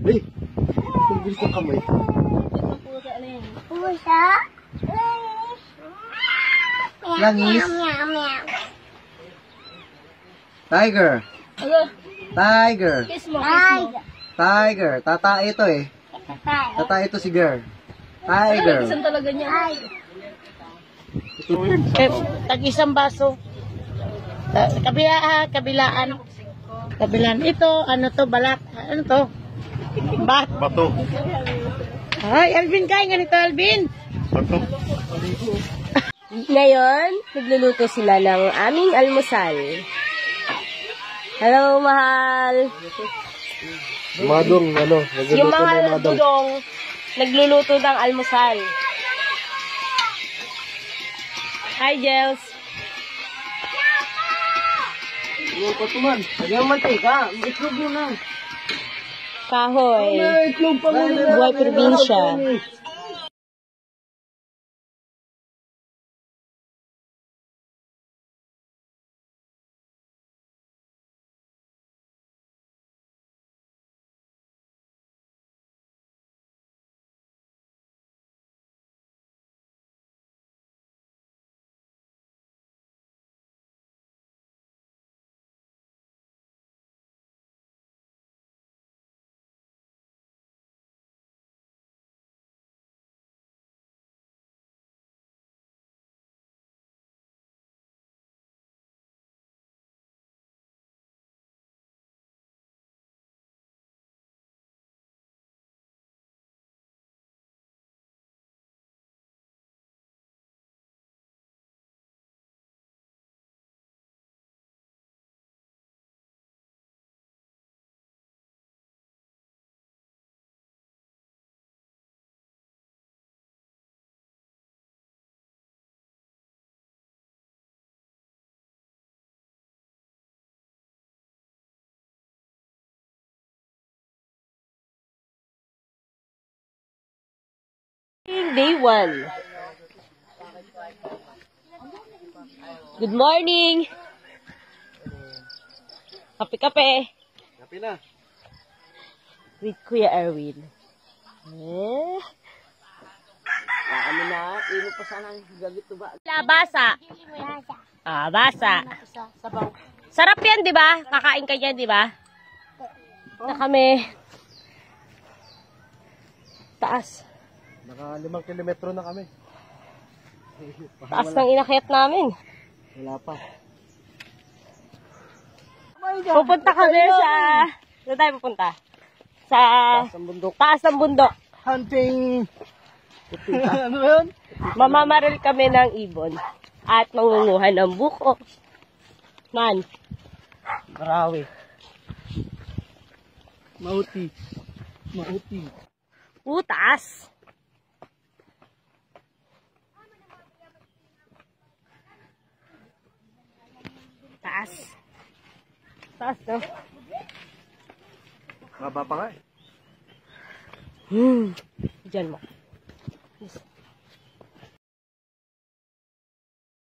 Uy! Ang bilis ng kamay. Pusa? Langis. Tiger. Tiger. Kiss mo, kiss mo. Tiger. Tatae ito eh. Tatae ito si girl. Tiger. Kisan talaga niya. Tag-isang baso. Kabilaan. Kabilaan. Ito, ano to, balat. Ano to? Bato. Ay, Alvin, kain nga nito, Alvin. Bato. Ngayon, nagluluto sila ng aming almusal. Hello, mahal. Madong, ano? Yung mga dudong, nagluluto ng almusal. Hi, Jels. Yung patuman. Lagyan mo mantika. Itlog mo na. Kahoy. Itlog pa mo. Buhay probinsya. Day 1. Good morning. Kape-kape. Kape na. With Kuya Erwin. Ano na, ino pa sana gagit to ba? Basa. Basa. Sarap yan, di ba? Kakain ka yan, di ba? Na kami. Taas. Naka 5 kilometro na kami. Taas ng inakyat namin. Wala pa. Pupunta kami sa... Saan tayo pupunta? Sa... Taas ng bundok. Taas ng bundok. Hunting. Ano yun? Mamamaril kami ng ibon. At mangunguhan ng buko. Man. Marawi. Mauti. Taas. Taas. Taas, no? Maba pa nga eh. Diyan mo.